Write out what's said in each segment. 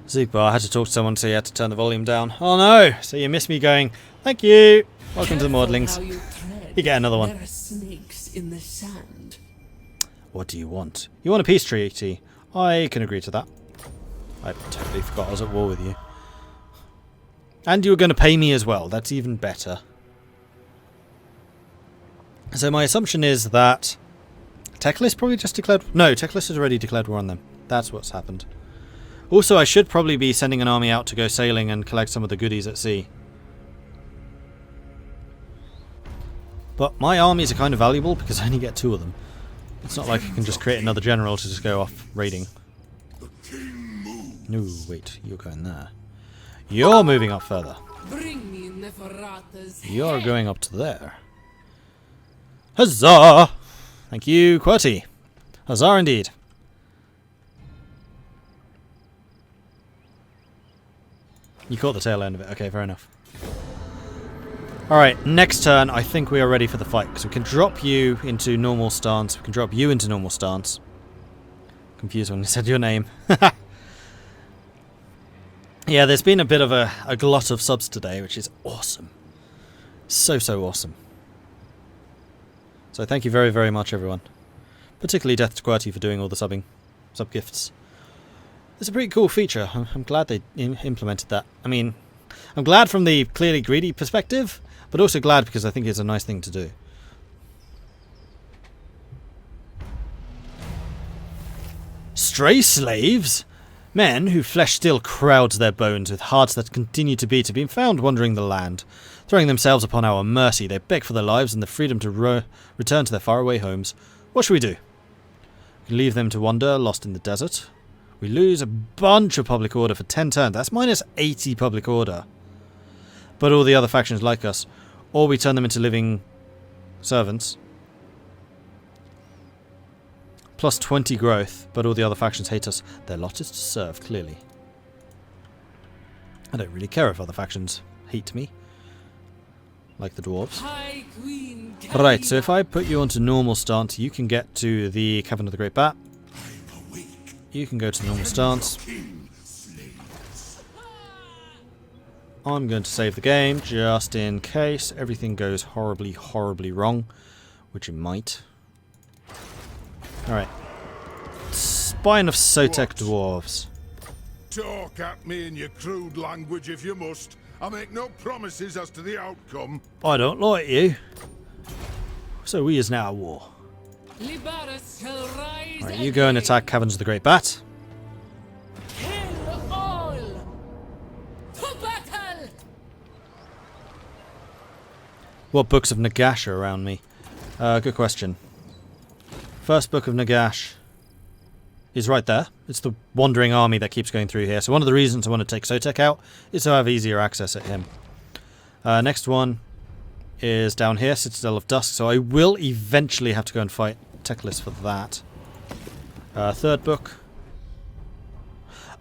Super, I had to talk to someone, so you had to turn the volume down. Oh no! So you missed me going, thank you! Welcome to the Maudlings. You get another one. There are snakes in the sand. What do you want? You want a peace treaty? I can agree to that. I totally forgot I was at war with you. And you were going to pay me as well. That's even better. So my assumption is that Teclis probably just declared... No, Teclis has already declared war on them. That's what's happened. Also, I should probably be sending an army out to go sailing and collect some of the goodies at sea. But my armies are kind of valuable because I only get 2 of them. It's not like I can just create another general to just go off raiding. No, wait, you're going there. You're moving up further. You're going up to there. Huzzah! Thank you, QWERTY. Huzzah indeed. You caught the tail end of it. Okay, fair enough. Alright, next turn, I think we are ready for the fight. Because we can drop you into normal stance. We can drop you into normal stance. Confused when you said your name. Yeah, there's been a bit of a glut of subs today, which is awesome. So awesome. So thank you very, very much, everyone. Particularly Death to QWERTY for doing all the sub-gifts. It's a pretty cool feature. I'm glad they implemented that. I mean, I'm glad from the clearly greedy perspective, but also glad because I think it's a nice thing to do. Stray slaves? Men who flesh still crowds their bones with hearts that continue to beat have been found wandering the land. Throwing themselves upon our mercy, they beg for their lives and the freedom to return to their faraway homes. What should we do? We can leave them to wander, lost in the desert. We lose a bunch of public order for 10 turns. That's minus 80 public order. But all the other factions like us. Or we turn them into living servants. Plus 20 growth, but all the other factions hate us. Their lot is to serve, clearly. I don't really care if other factions hate me. Like the dwarves. Hi, Queen Khalida. Right, so if I put you onto normal stance, you can get to the Cavern of the Great Bat. You can go to normal stance. I'm going to save the game, just in case everything goes horribly, horribly wrong. Which it might. Alright. Spine of Sotek dwarves. Talk at me in your crude language if you must. I make no promises as to the outcome. I don't like you. So we is now at war. Right, you go and attack Caverns of the Great Bat. Kill all. To battle. What books of Nagash are around me? Good question. First book of Nagash is right there. It's the wandering army that keeps going through here. So one of the reasons I want to take Sotek out is to have easier access at him. Next one is down here, Citadel of Dusk. So I will eventually have to go and fight Teclis for that. Third book.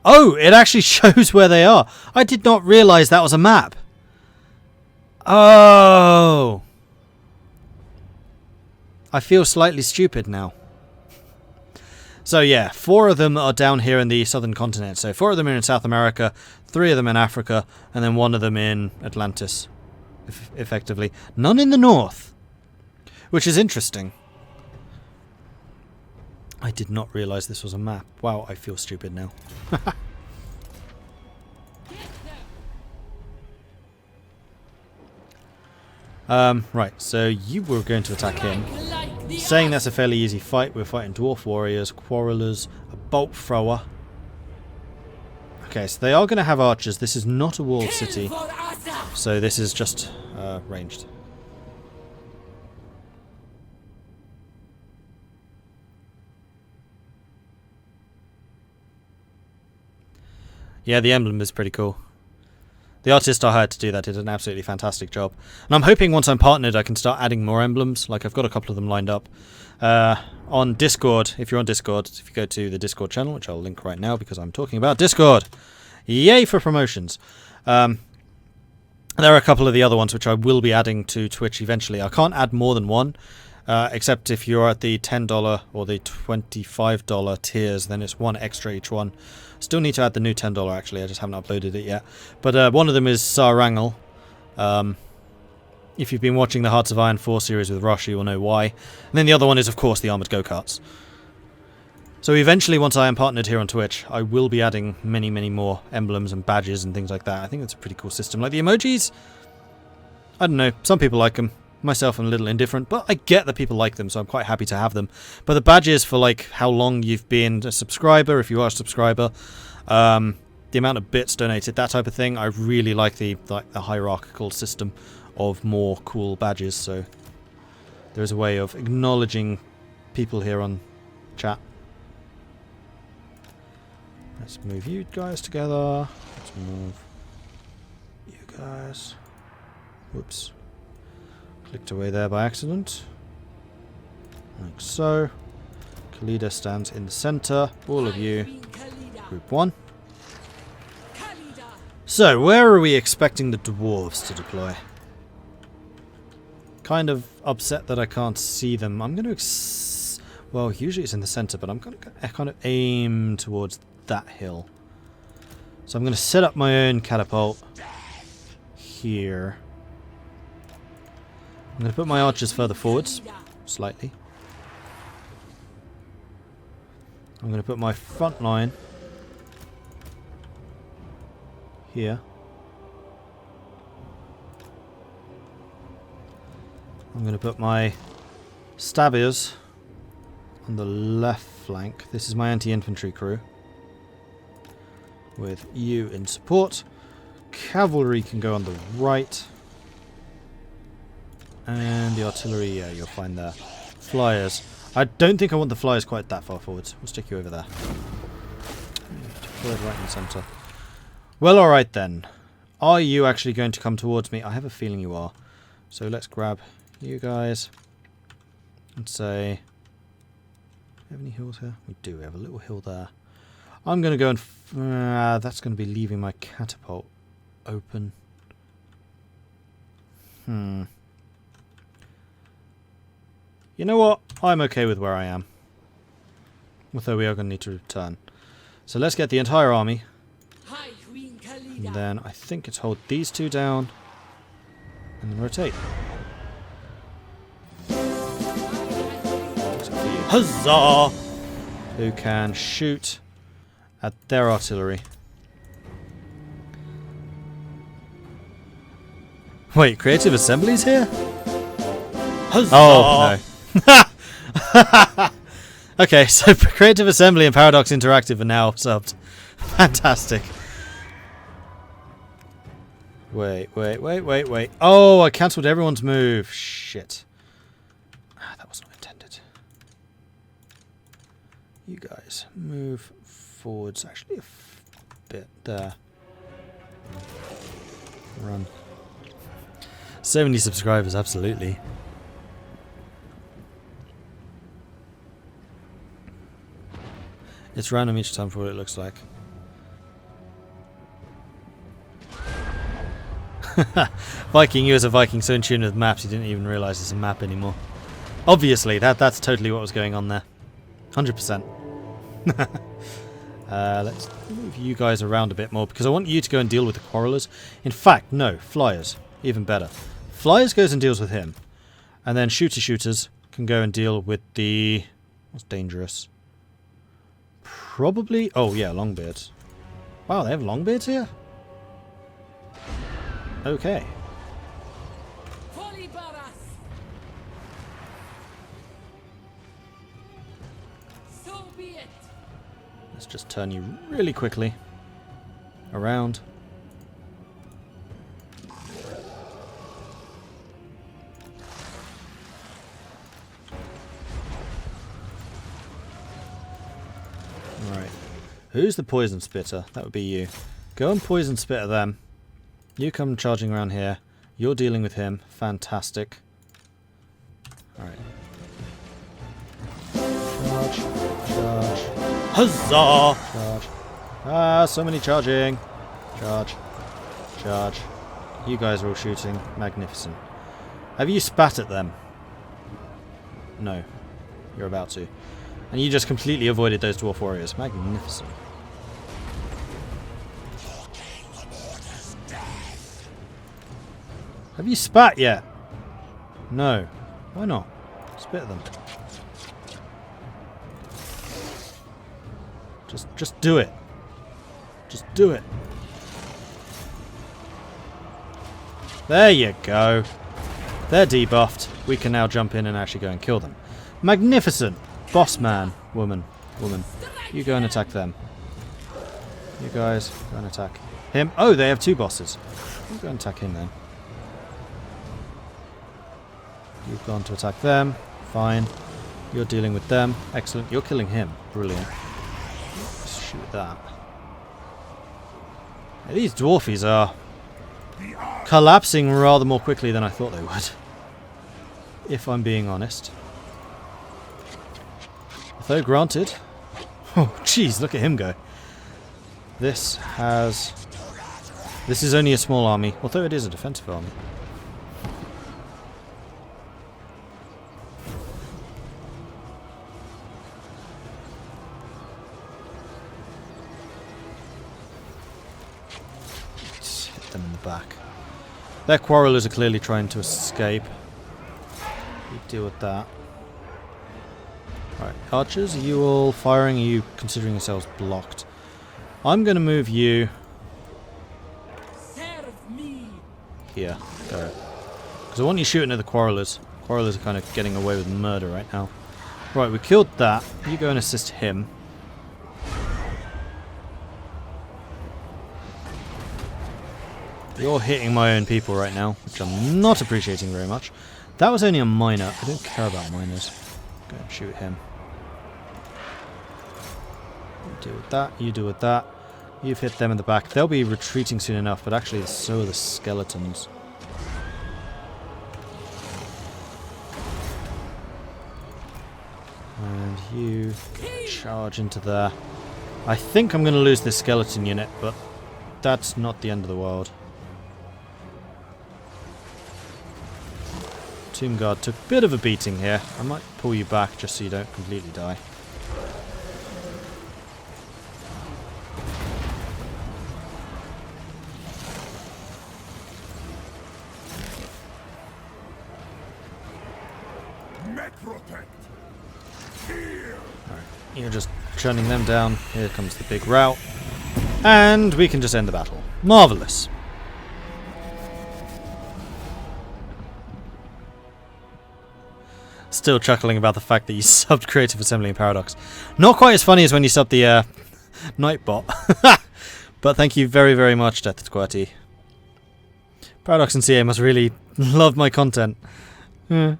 Oh, it actually shows where they are. I did not realise that was a map. Oh. I feel slightly stupid now. So yeah, 4 of them are down here in the southern continent. So 4 of them are in South America, 3 of them in Africa, and then 1 of them in Atlantis, effectively. None in the north, which is interesting. I did not realise this was a map. Wow, I feel stupid now. Right, so you were going to attack him. Saying that's a fairly easy fight. We're fighting dwarf warriors, quarrelers, a bolt thrower. Okay, so they are going to have archers. This is not a walled city, so this is just ranged. Yeah, the emblem is pretty cool. The artist I hired to do that did an absolutely fantastic job. And I'm hoping once I'm partnered I can start adding more emblems. Like I've got a couple of them lined up. On Discord, if you're on Discord, if you go to the Discord channel, which I'll link right now because I'm talking about Discord. Yay for promotions. There are a couple of the other ones which I will be adding to Twitch eventually. I can't add more than one. Except if you're at the $10 or the $25 tiers, then it's 1 extra each one. Still need to add the new $10 actually, I just haven't uploaded it yet. But one of them is Sarangel. If you've been watching the Hearts of Iron 4 series with Rush, you will know why. And then the other one is, of course, the Armoured Go-Karts. So eventually, once I am partnered here on Twitch, I will be adding many, many more emblems and badges and things like that. I think that's a pretty cool system. Like the emojis, I don't know, some people like them. Myself, I'm a little indifferent, but I get that people like them, so I'm quite happy to have them. But the badges for like how long you've been a subscriber, if you are a subscriber, the amount of bits donated, that type of thing, I really like the hierarchical system of more cool badges. So there's a way of acknowledging people here on chat. Let's move you guys together. Let's move you guys. Whoops. Clicked away there by accident. Like so. Khalida stands in the center. All of you. Group 1. So, where are we expecting the dwarves to deploy? Kind of upset that I can't see them. I'm going to... well, usually it's in the center, but I'm going to kind of aim towards that hill. So I'm going to set up my own catapult here. I'm going to put my archers further forwards, slightly. I'm going to put my front line here. I'm going to put my stabbers on the left flank. This is my anti-infantry crew, with you in support. Cavalry can go on the right. And the artillery, yeah, you'll find there. Flyers. I don't think I want the flyers quite that far forwards. We'll stick you over there. Deployed right in the centre. Well, alright then. Are you actually going to come towards me? I have a feeling you are. So let's grab you guys and say... do we have any hills here? We do. We have a little hill there. I'm going to go and... that's going to be leaving my catapult open. You know what? I'm okay with where I am. Although we are going to need to return. So let's get the entire army. Hi, Queen Khalida. And then I think it's hold these two down. And then rotate. Huzzah! Who can shoot at their artillery. Wait, creative assemblies here? Huzzah! Oh, no. Okay, so Creative Assembly and Paradox Interactive are now subbed. Fantastic. Wait. Oh, I cancelled everyone's move. Shit. That was not intended. You guys move forwards actually a bit there. Run. So many subscribers, absolutely. It's random each time for what it looks like. Viking, you as a Viking so in tune with maps you didn't even realise it's a map anymore. Obviously, that's totally what was going on there. 100%. Let's move you guys around a bit more because I want you to go and deal with the quarrelers. In fact, no, flyers. Even better. Flyers goes and deals with him. And then shooters can go and deal with the... what's dangerous? Probably... oh yeah, Longbeards. Wow, they have Longbeards here? Okay. So be it. Let's just turn you really quickly around. Right. Who's the poison spitter? That would be you. Go and poison spitter them. You come charging around here. You're dealing with him. Fantastic. Alright. Charge. Charge. Huzzah! Charge. Ah, so many charging. Charge. Charge. You guys are all shooting. Magnificent. Have you spat at them? No. You're about to. And you just completely avoided those dwarf warriors. Magnificent. Have you spat yet? No. Why not? Spit at them. Just do it. Just do it. There you go. They're debuffed. We can now jump in and actually go and kill them. Magnificent. Boss man. Woman. You go and attack them. You guys go and attack him. Oh, they have two bosses. You go and attack him then. You've gone to attack them. Fine. You're dealing with them. Excellent. You're killing him. Brilliant. Let's shoot that. Now, these dwarfies are collapsing rather more quickly than I thought they would. If I'm being honest. Though granted. Oh, jeez, look at him go. This is only a small army, although it is a defensive army. Let's hit them in the back. Their quarrelers are clearly trying to escape. You deal with that. Right, archers, are you all firing? Are you considering yourselves blocked? I'm going to move you Serve me. here. Go. Because I want you shooting at the quarrelers. Quarrelers are kind of getting away with murder right now. Right, we killed that. You go and assist him. You're hitting my own people right now, which I'm not appreciating very much. That was only a miner. I don't care about miners. Go and shoot him. You deal with that. You deal with that. You've hit them in the back. They'll be retreating soon enough, but actually so are the skeletons. And you charge into there. I think I'm going to lose this skeleton unit, but that's not the end of the world. Tomb Guard took a bit of a beating here. I might pull you back just so you don't completely die. Alright, you're just churning them down. Here comes the big rout. And we can just end the battle. Marvellous. Still chuckling about the fact that you subbed Creative Assembly and Paradox. Not quite as funny as when you subbed the Nightbot. But thank you very, very much, Death Squirty. Paradox and CA must really love my content. And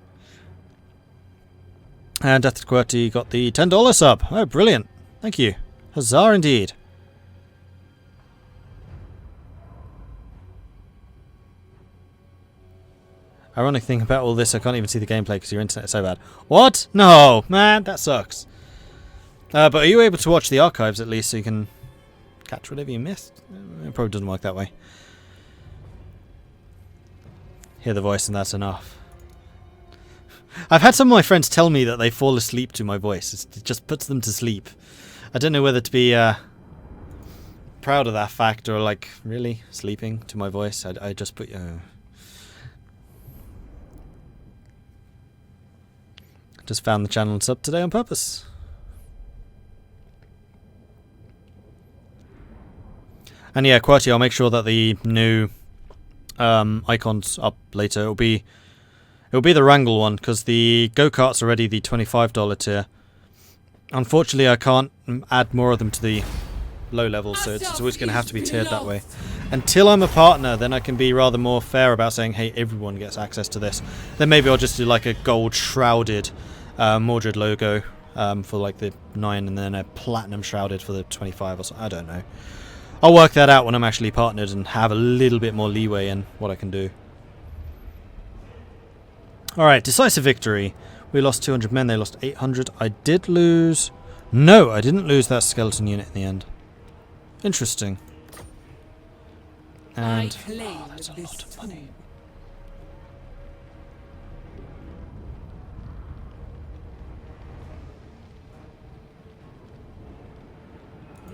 Death Squirty got the $10 sub. Oh, brilliant. Thank you. Huzzah indeed. Ironic thing about all this, I can't even see the gameplay because your internet is so bad. What? No, man, that sucks. But are you able to watch the archives at least so you can catch whatever you missed? It probably doesn't work that way. Hear the voice and that's enough. I've had some of my friends tell me that they fall asleep to my voice. It just puts them to sleep. I don't know whether to be proud of that fact or like, really? Sleeping to my voice? I just put... Just found the channel and sub today on purpose. And yeah, QWERTY, I'll make sure that the new icon's up later. It'll be the Wrangle one, because the go-kart's already the $25 tier. Unfortunately, I can't add more of them to the low levels, so it's always going to have to be tiered that way. Until I'm a partner, then I can be rather more fair about saying, hey, everyone gets access to this. Then maybe I'll just do like a gold-shrouded Mordred logo for like the 9 and then a platinum shrouded for the 25 or something. I don't know. I'll work that out when I'm actually partnered and have a little bit more leeway in what I can do. Alright, decisive victory. We lost 200 men, they lost 800. I did lose... No, I didn't lose that skeleton unit in the end. Interesting. And... oh, that's a lot of money.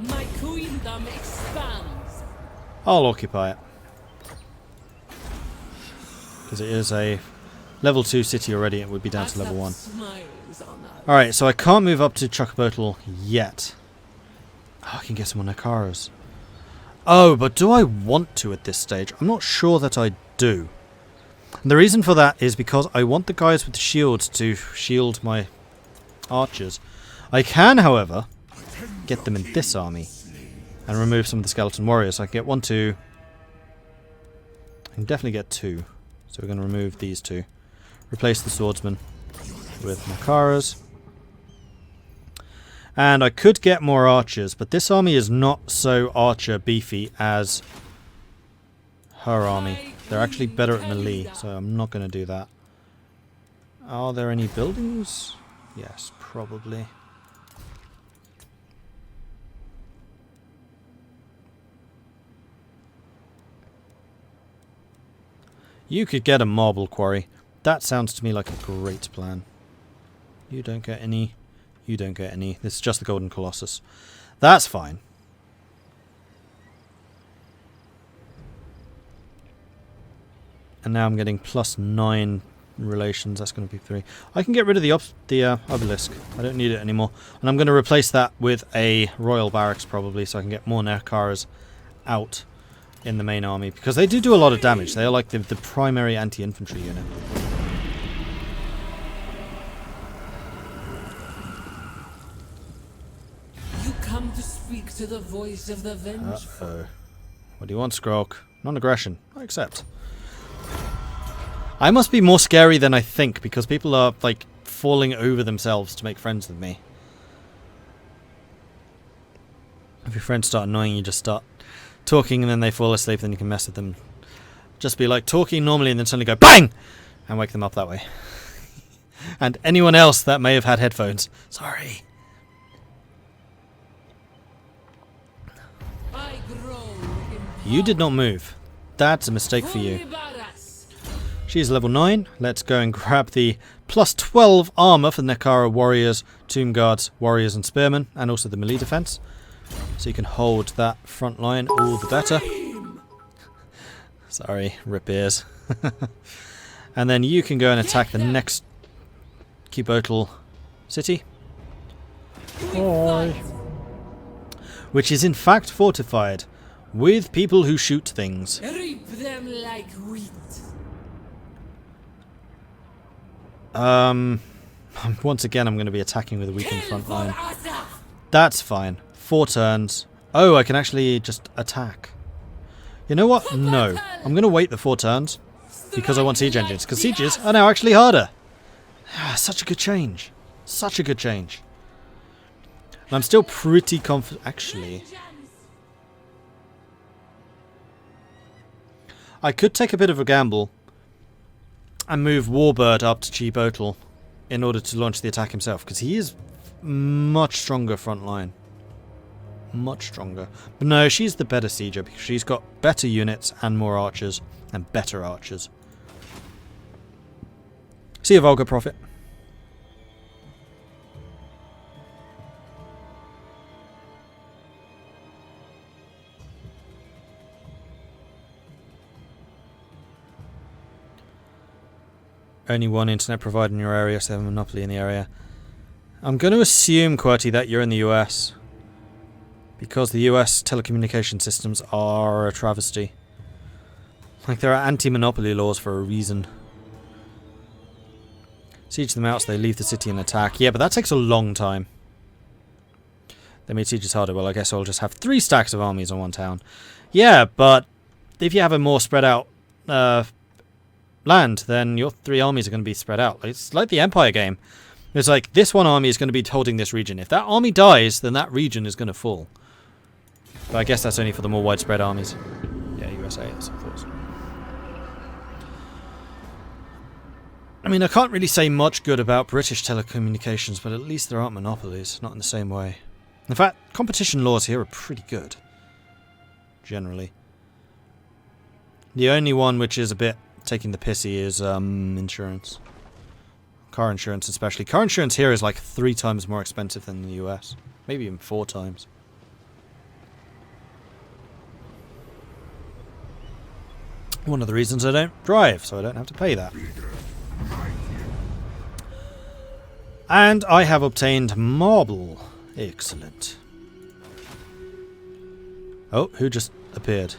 My queendom expands. I'll occupy it. Because it is a level 2 city already, it would be down to level 1. Alright, so I can't move up to Chocobotle yet. Oh, I can get some on Nakaras. Oh, but do I want to at this stage? I'm not sure that I do. And the reason for that is because I want the guys with the shields to shield my archers. I can, however, get them in this army and remove some of the skeleton warriors. I can get 1, 2. I can definitely get 2. So we're going to remove these 2. Replace the swordsman with Nakaras. And I could get more archers, but this army is not so archer beefy as her army. They're actually better at melee, so I'm not going to do that. Are there any buildings? Yes, probably. You could get a marble quarry. That sounds to me like a great plan. You don't get any. You don't get any. This is just the Golden Colossus. That's fine. And now I'm getting +9 relations. That's going to be 3. I can get rid of the obelisk. I don't need it anymore. And I'm going to replace that with a royal barracks probably, so I can get more Nakaras out in the main army, because they do a lot of damage. They are like the primary anti-infantry unit. You come to speak to the voice of the vengeful. Uh-oh. What do you want, Skrulk? Non-aggression. I accept. I must be more scary than I think, because people are, like, falling over themselves to make friends with me. If your friends start annoying you, just start talking and then they fall asleep, then you can mess with them. Just be like talking normally and then suddenly go BANG! And wake them up that way. And anyone else that may have had headphones. Sorry. I grow You did not move. That's a mistake for you. She's level 9. Let's go and grab the +12 armor for the Nekara warriors, tomb guards, warriors and spearmen, and also the melee defense. So you can hold that front line all the better. Sorry, rip ears. And then you can go and attack the next Cubotal city. Hi. Which is in fact fortified with people who shoot things. Reap them like wheat. Once again I'm going to be attacking with a weakened front line. That's fine. 4 turns. Oh, I can actually just attack. You know what? No. I'm going to wait the 4 turns because I want siege engines. Because sieges are now actually harder. Such a good change. Such a good change. And I'm still pretty confident. Actually, I could take a bit of a gamble and move Warbird up to Chibotle in order to launch the attack himself. Because he is much stronger front line. Much stronger. But no, she's the better sieger because she's got better units and more archers and better archers. See you, Vulgar Prophet. Only one internet provider in your area, so they have a monopoly in the area. I'm going to assume, QWERTY, that you're in the US. Because the US telecommunication systems are a travesty. Like, there are anti-monopoly laws for a reason. Siege them out so they leave the city and attack. Yeah, but that takes a long time. They made sieges harder. Well, I guess I'll just have 3 stacks of armies on one town. Yeah, but if you have a more spread out land, then your 3 armies are going to be spread out. It's like the Empire game. It's like, this one army is going to be holding this region. If that army dies, then that region is going to fall. But I guess that's only for the more widespread armies. Yeah, USA, yes, of course. I mean, I can't really say much good about British telecommunications, but at least there aren't monopolies, not in the same way. In fact, competition laws here are pretty good. Generally. The only one which is a bit taking the pissy is insurance. Car insurance especially. Car insurance here is like 3 times more expensive than in the US. Maybe even 4 times. One of the reasons I don't drive, so I don't have to pay that. And I have obtained marble. Excellent. Oh, who just appeared?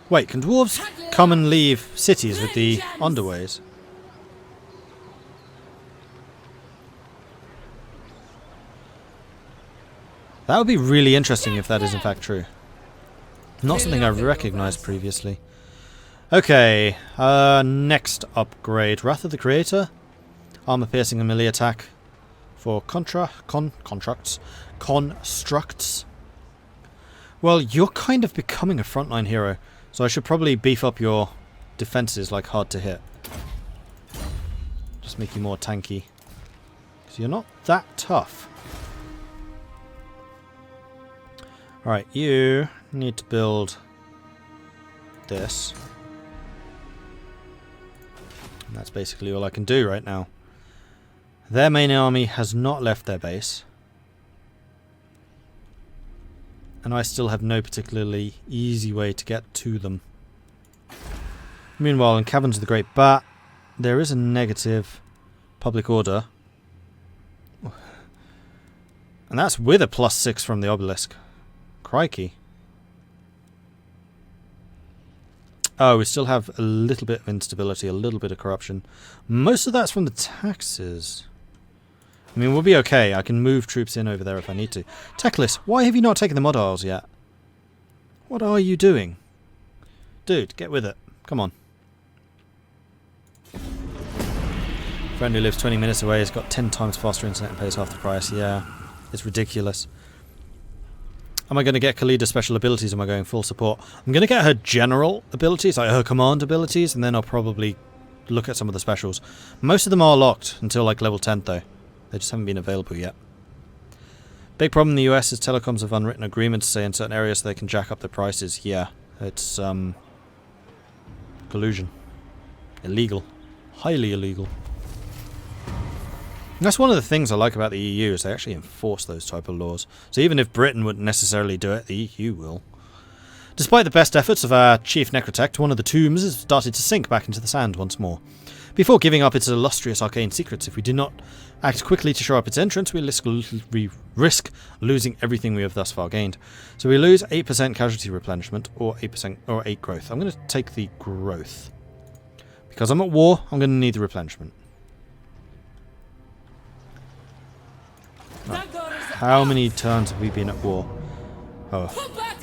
Wait, can dwarves come and leave cities with the underways? That would be really interesting if that is in fact true. Not something I've recognised previously. Okay, next upgrade. Wrath of the Creator. Armor piercing and melee attack for constructs. Well, you're kind of becoming a frontline hero, so I should probably beef up your defenses like hard to hit. Just make you more tanky. Because you're not that tough. Alright, you need to build this. And that's basically all I can do right now. Their main army has not left their base. And I still have no particularly easy way to get to them. Meanwhile, in Caverns of the Great Bat, there is a negative public order. And that's with a +6 from the obelisk. Crikey. Oh, we still have a little bit of instability, a little bit of corruption. Most of that's from the taxes. I mean, we'll be okay. I can move troops in over there if I need to. Teclis, why have you not taken the mod isles yet? What are you doing? Dude, get with it. Come on. Friend who lives 20 minutes away has got 10 times faster internet and pays half the price. Yeah, it's ridiculous. Am I going to get Khalida special abilities? Am I going full support? I'm going to get her general abilities, like her command abilities, and then I'll probably look at some of the specials. Most of them are locked until like level 10 though. They just haven't been available yet. Big problem in the US is telecoms have unwritten agreements say in certain areas they can jack up the prices. Yeah, it's collusion. Illegal. Highly illegal. And that's one of the things I like about the EU is they actually enforce those type of laws. So even if Britain wouldn't necessarily do it, the EU will. Despite the best efforts of our chief necrotect, one of the tombs has started to sink back into the sand once more. Before giving up its illustrious arcane secrets, if we do not act quickly to show up its entrance, we risk losing everything we have thus far gained. So we lose 8% casualty replenishment or 8% or 8 growth. I'm going to take the growth. Because I'm at war, I'm going to need the replenishment. Right. How many turns have we been at war? Oh,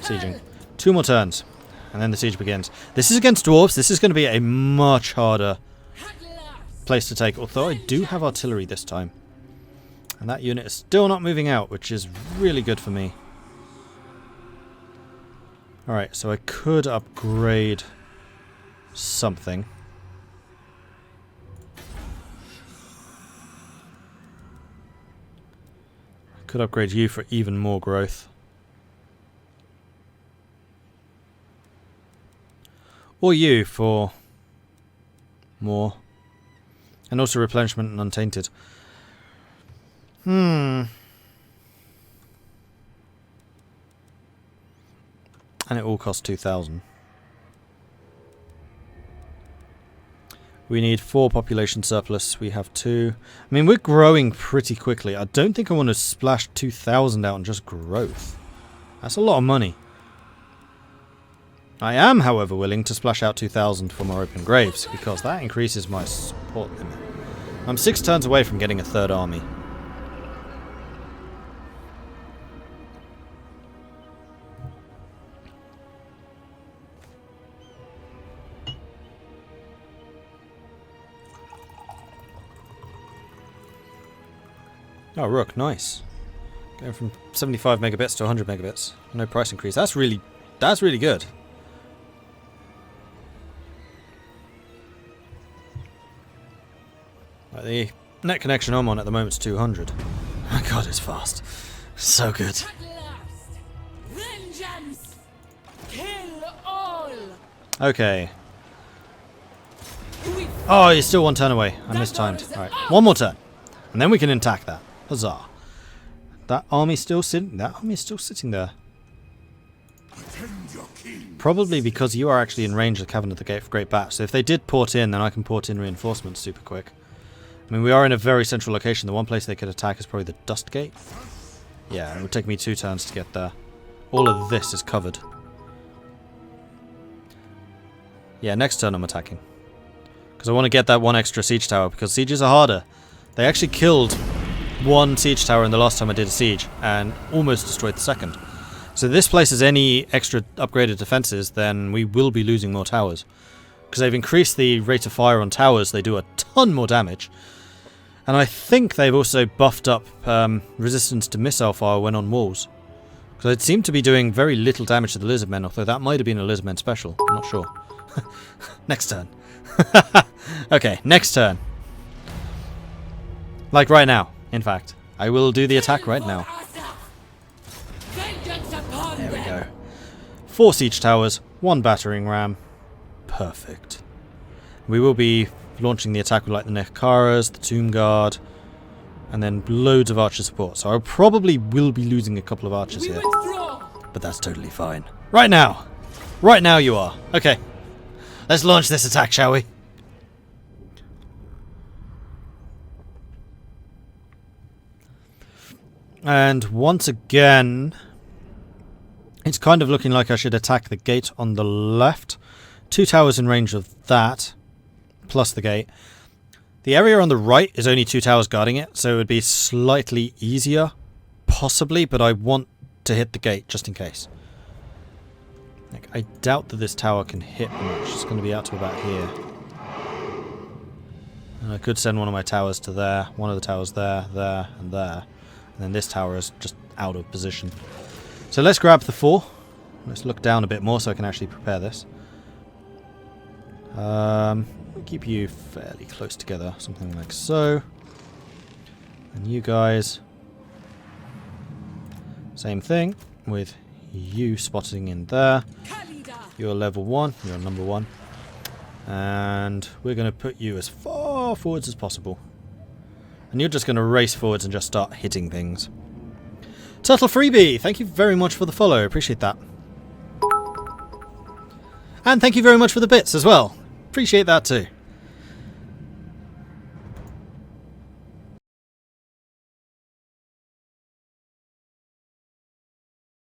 sieging. 2 more turns, and then the siege begins. This is against dwarves. This is going to be a much harder place to take, although I do have artillery this time. And that unit is still not moving out, which is really good for me. Alright, so I could upgrade something. I could upgrade you for even more growth. Or you for more. And also replenishment and untainted. And it all costs 2,000. We need 4 population surplus. We have 2. I mean, we're growing pretty quickly. I don't think I want to splash 2,000 out on just growth. That's a lot of money. I am, however, willing to splash out 2,000 for more open graves, because that increases my support limit. I'm 6 turns away from getting a 3rd army. Oh, Rook, nice. Going from 75 megabits to 100 megabits. No price increase. That's really good. Like the net connection I'm on at the moment is 200. My god, it's fast. So good. Vengeance! Kill all! Okay. Oh, you're still 1 turn away. I mistimed. Alright, 1 more turn. And then we can attack that. Huzzah. That army's still sitting. That army's still sitting there. probably because you are actually in range of the Cavern of the Gate for Great Bat. So if they did port in, then I can port in reinforcements super quick. I mean, we are in a very central location. The one place they could attack is probably the Dust Gate. Yeah, it would take me 2 turns to get there. All of this is covered. Yeah, next turn I'm attacking. Because I want to get that 1 extra siege tower, because sieges are harder. They actually killed 1 siege tower in the last time I did a siege, and almost destroyed the second. So if this places any extra upgraded defenses, then we will be losing more towers. Because they've increased the rate of fire on towers, they do a ton more damage. And I think they've also buffed up resistance to missile fire when on walls. Because it seemed to be doing very little damage to the Lizardmen, although that might have been a Lizardmen special. I'm not sure. Next turn. Okay, next turn. Like right now, in fact. I will do the attack right now. There we go. 4 siege towers, 1 battering ram. Perfect. We will be launching the attack with like the Nekaras, the Tomb Guard, and then loads of archer support. So I probably will be losing a couple of archers here. But that's totally fine. Right now! Right now you are. Okay. Let's launch this attack, shall we? And once again, it's kind of looking like I should attack the gate on the left. 2 towers in range of that, plus the gate. The area on the right is only 2 towers guarding it, so it would be slightly easier, possibly, but I want to hit the gate just in case. Like, I doubt that this tower can hit much. It's going to be out to about here. And I could send one of my towers to there, one of the towers there, there, and there. And then this tower is just out of position. So let's grab the 4. Let's look down a bit more so I can actually prepare this. We'll keep you fairly close together, something like so. And you guys, same thing, with you spotting in there. You're level 1, you're number 1. And we're going to put you as far forwards as possible. And you're just going to race forwards and just start hitting things. Turtle Freebie, thank you very much for the follow, appreciate that. And thank you very much for the bits as well. Appreciate that too.